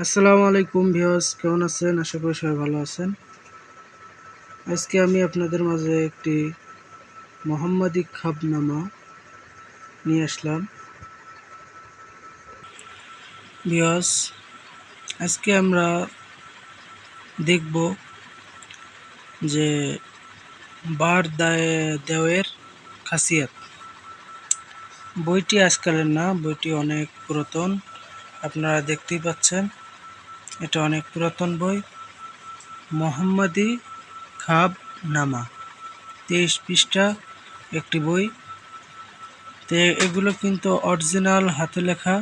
আসসালামু আলাইকুম ভিউয়ার্স, কেমন আছেন? আশা করি সবাই ভালো আছেন। আজকে আমি আপনাদের মাঝে একটি মোহাম্মদী খাবনামা নিয়ে আসলাম। ভিউয়ার্স, আজকে আমরা দেখব যে বার দেওয়ের খাসিয়াত। বইটি আজকালের না, বইটি অনেক পুরাতন। আপনারা দেখতেই পাচ্ছেন, এটা অনেক পুরাতন বই। মোহাম্মদী খাবনামা 23 পৃষ্ঠা একটি বই। তো এগুলো কিন্তু অরিজিনাল হাতে লেখা,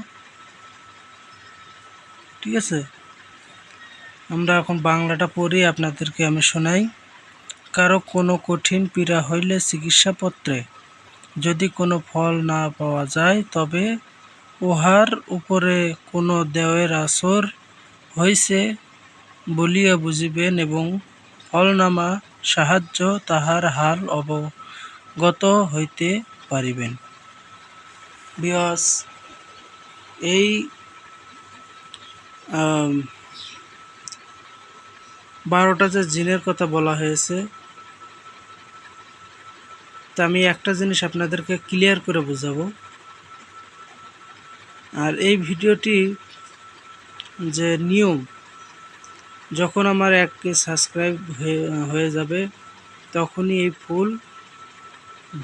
ঠিক আছে। আমরা এখন বাংলাটা পড়ি, আপনাদেরকে আমি শোনাই। কারো কোনো কঠিন পীড়া হইলে চিকিৎসাপত্রে যদি কোনো ফল না পাওয়া যায়, তবে উহার উপরে কোনো দেওয়ের আসর হইছে বলিয়া বুঝিবেন এবং ফলনামা সাহায্য তাহার হাল অবগত হইতে পারিবেন। বিয়স এই 12টা যে জিনের কথা বলা হয়েছে, তা আমি একটা জিনিস আপনাদেরকে ক্লিয়ার করে বোঝাবো। আর এই ভিডিওটি যে নিয়ম, যখন আমার 1K সাবস্ক্রাইব হয়ে যাবে, তখনই এই ফুল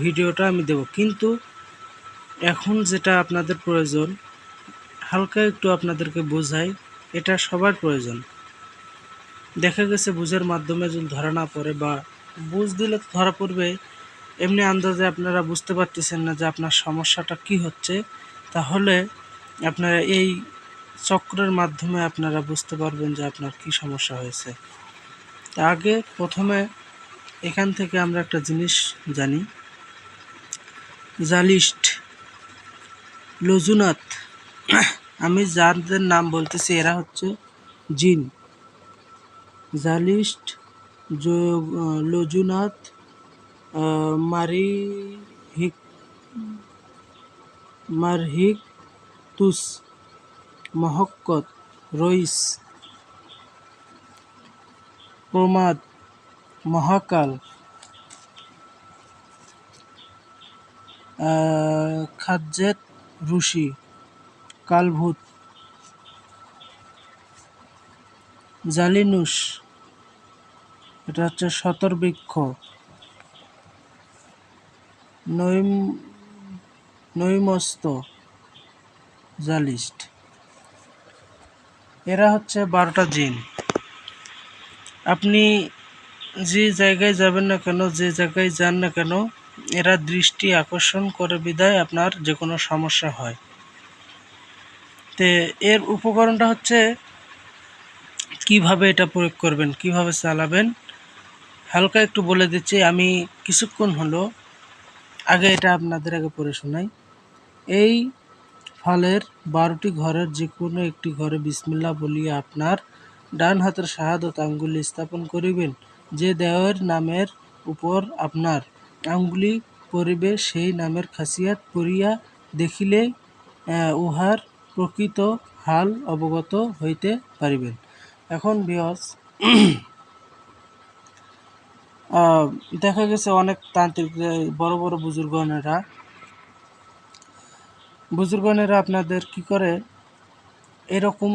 ভিডিওটা আমি দেব। কিন্তু এখন যেটা আপনাদের প্রয়োজন, হালকা একটু আপনাদেরকে বোঝাই, এটা সবার প্রয়োজন। দেখা গেছে বুঝের মাধ্যমে যদি ধরা না পড়ে, বা বুঝ দিলে তো ধরা পড়বে, এমনি আন্দাজে আপনারা বুঝতে পারতেছেন না যে আপনার সমস্যাটা কি হচ্ছে, তাহলে আপনারা এই চক্রের মাধ্যমে আপনারা বুঝতে পারবেন যে আপনার কি সমস্যা হয়েছে। আগে প্রথমে এখান থেকে আমরা একটা জিনিস জানি, জালিস্ট, লজুনাত, আমি যাদের নাম বলতেছি এরা হচ্ছে জিন। জালিস্ট, লজুনাত, মারহিকতুস, মহক্কত, রইস, প্রমাদ, মহাকাল, খাজ্জেত, ঋষি, কালভূত, জালিনুস, এটা হচ্ছে শতরবৃক্ষ, নৈমস্ত, জালিস্ট। এরা হচ্ছে 12টা জিন। আপনি যে জায়গায় যাবেন না কেন, যে জায়গায় যান না কেন, এরা দৃষ্টি আকর্ষণ করে বিধায় আপনার যে কোনো সমস্যা হয়। তে এর উপকরণটা হচ্ছে কিভাবে এটা প্রয়োগ করবেন, কিভাবে চালাবেন, হালকা একটু বলে দিচ্ছি। আমি কিছুক্ষণ হলো আগে এটা আপনাদের আগে পড়ে শোনাই। এই ফলের 12টি ঘরের যে কোনো একটি ঘরে বিসমিল্লাহ বলিয়া আপনার ডান হাতের শাহাদত আঙ্গুলি স্থাপন করিবেন। যে দেওয়ের নামের উপর আপনার আঙ্গুলি পড়িবে, সেই নামের খাসিয়াত পড়িয়া দেখিলে উহার প্রকৃত হাল অবগত হইতে পারিবেন। এখন ভিউয়ার্স, দেখা গেছে অনেক তান্ত্রিক, বড় বড় বুজুর্গনেরা আপনাদের কি করে, এরকম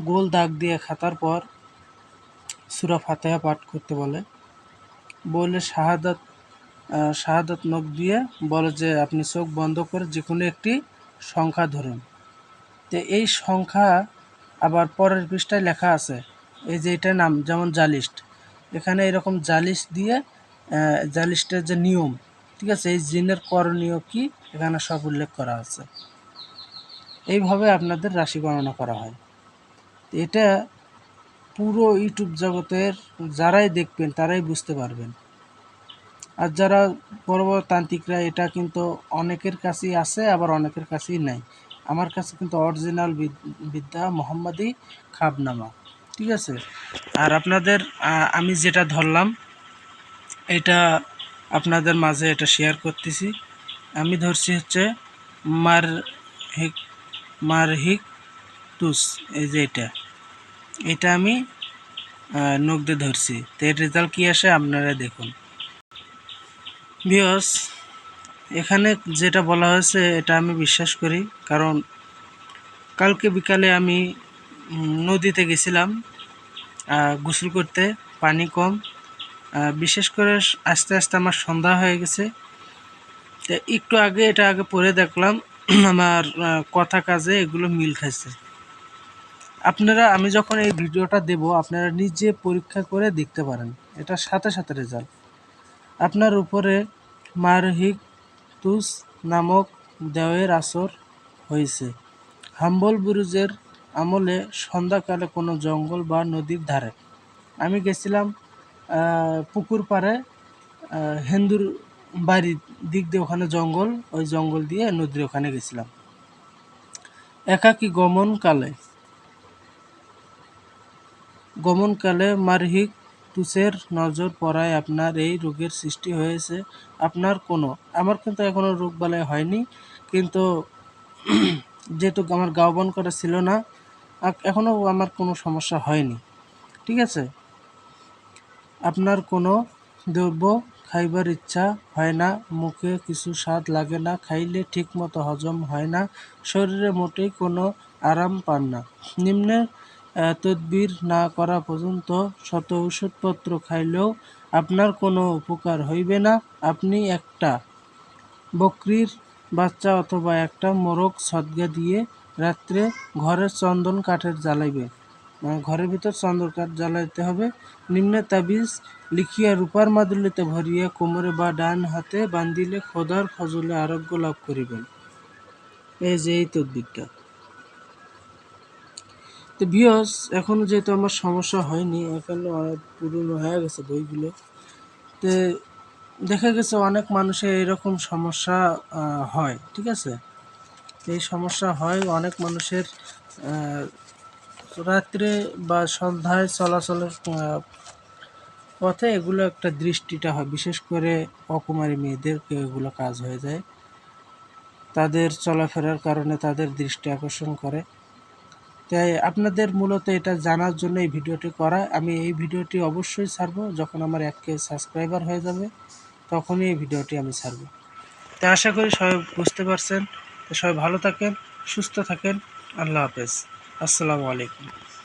গোল দাগ দিয়ে খাতার পর সূরা ফাতিহা পাঠ করতে বলে শাহাদাত নখ দিয়ে বলে যে আপনি চোখ বন্ধ করে যে কোনো একটি সংখ্যা ধরুন। তো এই সংখ্যা আবার পরের পৃষ্ঠায় লেখা আছে, এই যে এটার নাম যেমন জালিস্ট, এখানে এরকম জালিস্ট দিয়ে জালিস্টের যে নিয়ম, ঠিক আছে, এই জিনের করণীয় কি এখানে সব উল্লেখ করা আছে। এইভাবে আপনাদের রাশি গণনা করা হয়। এটা পুরো ইউটিউব জগতের যারাই দেখবেন তারাই বুঝতে পারবেন। আর যারা বড় বড় তান্ত্রিকরা, এটা কিন্তু অনেকের কাছেই আছে, আবার অনেকের কাছেই নাই। আমার কাছে কিন্তু অরিজিনাল বিদ্যা মোহাম্মদী খাবনামা, ঠিক আছে। আর আপনাদের আমি যেটা ধরলাম, এটা আপনাদের মাঝে এটা শেয়ার করতেছি। আমি ধরছি হচ্ছে মারহিক টুস, এই যে এটা আমি নখ দিয়ে ধরছি। তো এর রেজাল্ট কী আসে আপনারা দেখুন। ভিউয়ার্স, এখানে যেটা বলা হয়েছে এটা আমি বিশ্বাস করি, কারণ কালকে বিকালে আমি নদীতে গেছিলাম গোসল করতে, পানি কম, বিশেষ করে আস্তে আস্তে আমার সন্ধ্যা হয়ে গেছে। তো একটু আগে এটা পড়ে দেখলাম আমার কথা কাজে এগুলো মিল খাইছে। আপনারা, আমি যখন এই ভিডিওটা দেব আপনারা নিজে পরীক্ষা করে দেখতে পারেন, এটা সাথে সাথে রেজাল্ট। আপনার উপরে মারহিক তুস নামক দেওয়ের আসর হয়েছে হাম্বল বুরুজের আমলে সন্ধ্যাকালে কোনো জঙ্গল বা নদীর ধারে। আমি গেছিলাম পুকুর পাড়ে, হিন্দুর বাড়ির দিক দিয়ে, ওখানে জঙ্গল, ওই জঙ্গল দিয়ে নদীর ওখানে গেছিলাম। একাকী গমনকালে মারহিক তুসের নজর পড়ায় আপনার এই রোগের সৃষ্টি হয়েছে। আমার কিন্তু এখনও রোগ বালাই হয়নি, কিন্তু যেহেতু আমার গাওবন করা ছিল না, এখনও আমার কোনো সমস্যা হয়নি। ঠিক আছে, আপনার কোনো দ্রব্য খাইবার ইচ্ছা হয় না, মুখে কিছু স্বাদ লাগে না, খাইলে ঠিকমতো হজম হয় না, শরীরে মোটেই কোনো আরাম পান না। নিম্নের তদবির না করা পর্যন্ত শত ওষুধপত্র খাইলেও আপনার কোনো উপকার হইবে না। আপনি একটা বকরির বাচ্চা অথবা একটা মোরগ সদগা দিয়ে রাত্রে ঘরের চন্দন কাঠের জ্বালাইবে, ঘরের ভিতর চন্দন কাঠ জ্বালাইতে হবে। নিম্নে তাবিজ লিখিয়া রূপার মাদুলিতে ভরিয়া কোমরে বা ডান হাতে বান্ধিলে খোদার ফজলে আরোগ্য লাভ করিবেন। এই যে এই তদবিরটা। তো ভিউয়ার্স, এখনও যেহেতু আমার সমস্যা হয়নি, এখনও পুরনো হয়ে গেছে বইগুলো, তো দেখা গেছে অনেক মানুষের এরকম সমস্যা হয়। ঠিক আছে, এই সমস্যা হয় অনেক মানুষের রাত্রে বা সন্ধ্যায় চলাচলের পথে এগুলো একটা দৃষ্টিটা হয়, বিশেষ করে অকুমারী মেয়েদেরকে এগুলো কাজ হয়ে যায়, তাদের চলাফেরার কারণে তাদের দৃষ্টি আকর্ষণ করে। তাই আপনাদের মূলত এটা জানার জন্য এই ভিডিওটি করা। আমি এই ভিডিওটি অবশ্যই ছাড়বো, যখন আমার 1K সাবস্ক্রাইবার হয়ে যাবে তখনই এই ভিডিওটি আমি ছাড়বো। তো আশা করি সবাই বুঝতে পারছেন। তো সবাই ভালো থাকেন, সুস্থ থাকেন। আল্লাহ হাফেজ, আসসালামু আলাইকুম।